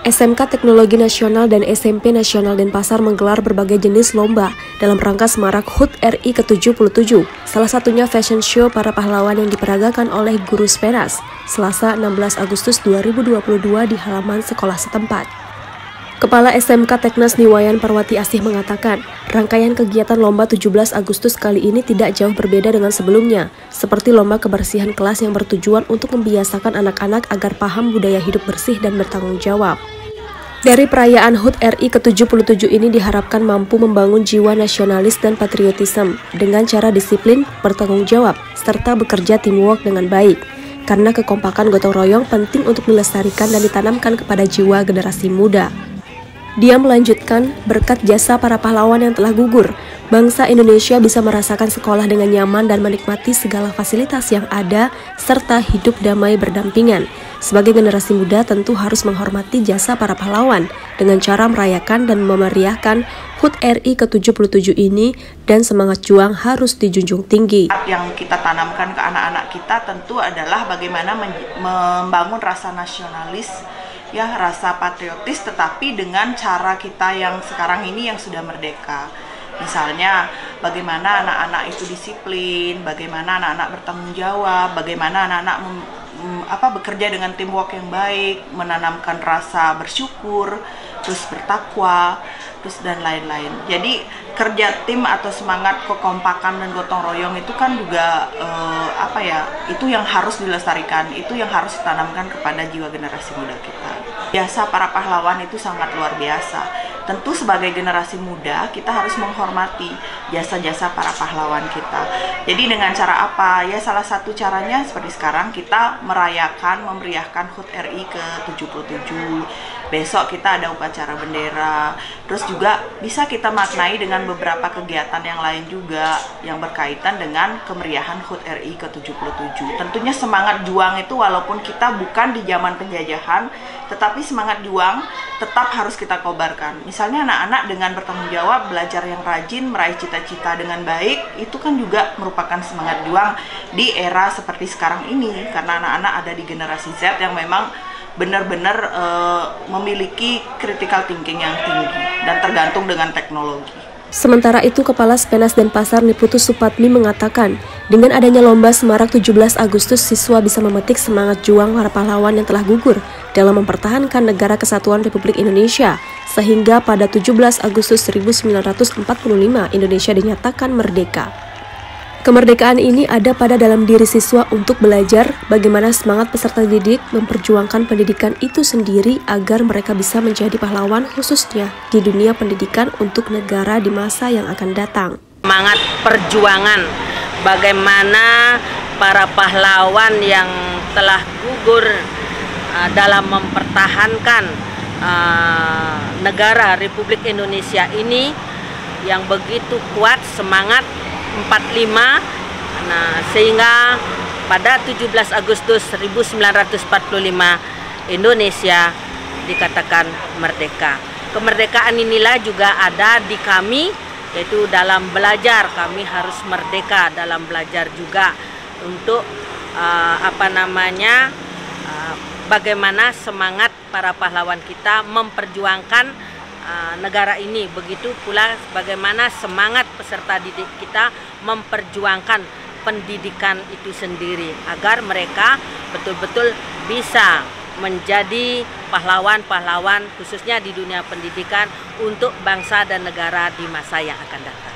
SMK Teknologi Nasional dan SMP Nasional Denpasar menggelar berbagai jenis lomba dalam rangka semarak HUT RI ke-77. Salah satunya fashion show para pahlawan yang diperagakan oleh Guru Spenas, Selasa 16 Agustus 2022 di halaman sekolah setempat. Kepala SMK Teknas Niwayan Parwati Asih mengatakan, rangkaian kegiatan lomba 17 Agustus kali ini tidak jauh berbeda dengan sebelumnya, seperti lomba kebersihan kelas yang bertujuan untuk membiasakan anak-anak agar paham budaya hidup bersih dan bertanggung jawab. Dari perayaan HUT RI ke-77 ini diharapkan mampu membangun jiwa nasionalis dan patriotisme dengan cara disiplin, bertanggung jawab, serta bekerja teamwork dengan baik. Karena kekompakan gotong royong penting untuk dilestarikan dan ditanamkan kepada jiwa generasi muda. Dia melanjutkan, berkat jasa para pahlawan yang telah gugur, bangsa Indonesia bisa merasakan sekolah dengan nyaman dan menikmati segala fasilitas yang ada, serta hidup damai berdampingan. Sebagai generasi muda tentu harus menghormati jasa para pahlawan dengan cara merayakan dan memeriahkan HUT RI ke-77 ini, dan semangat juang harus dijunjung tinggi. Yang kita tanamkan ke anak-anak kita tentu adalah bagaimana membangun rasa nasionalis, ya, rasa patriotis, tetapi dengan cara kita yang sekarang ini yang sudah merdeka. Misalnya bagaimana anak-anak itu disiplin, bagaimana anak-anak bertanggung jawab, bagaimana anak-anak bekerja dengan teamwork yang baik, menanamkan rasa bersyukur, terus bertakwa, terus dan lain-lain. Jadi kerja tim atau semangat kekompakan dan gotong royong itu kan juga itu yang harus dilestarikan, itu yang harus ditanamkan kepada jiwa generasi muda kita. Jasa para pahlawan itu sangat luar biasa. Tentu sebagai generasi muda kita harus menghormati jasa-jasa para pahlawan kita. Jadi dengan cara apa? Ya, salah satu caranya seperti sekarang kita merayakan, memeriahkan HUT RI ke-77. Besok kita ada upacara bendera. Terus juga bisa kita maknai dengan beberapa kegiatan yang lain juga yang berkaitan dengan kemeriahan HUT RI ke-77. Tentunya semangat juang itu walaupun kita bukan di zaman penjajahan, tetapi semangat juang tetap harus kita kobarkan. Misalnya anak-anak dengan bertanggung jawab, belajar yang rajin, meraih cita-cita dengan baik, itu kan juga merupakan semangat juang di era seperti sekarang ini. Karena anak-anak ada di generasi Z yang memang benar-benar memiliki critical thinking yang tinggi dan tergantung dengan teknologi. Sementara itu, Kepala Spenas Denpasar Niputus Supatmi mengatakan, dengan adanya lomba semarak 17 Agustus, siswa bisa memetik semangat juang para pahlawan yang telah gugur dalam mempertahankan negara kesatuan Republik Indonesia, sehingga pada 17 Agustus 1945 Indonesia dinyatakan merdeka. Kemerdekaan ini ada pada dalam diri siswa untuk belajar bagaimana semangat peserta didik memperjuangkan pendidikan itu sendiri agar mereka bisa menjadi pahlawan khususnya di dunia pendidikan untuk negara di masa yang akan datang. Semangat perjuangan bagaimana para pahlawan yang telah gugur dalam mempertahankan negara Republik Indonesia ini yang begitu kuat semangat 45, sehingga pada 17 Agustus 1945 Indonesia dikatakan merdeka. Kemerdekaan inilah juga ada di kami, yaitu dalam belajar. Kami harus merdeka dalam belajar juga untuk bagaimana semangat para pahlawan kita memperjuangkan negara ini. Begitu pula bagaimana semangat peserta didik kita memperjuangkan pendidikan itu sendiri agar mereka betul-betul bisa menjadi pahlawan-pahlawan khususnya di dunia pendidikan untuk bangsa dan negara di masa yang akan datang.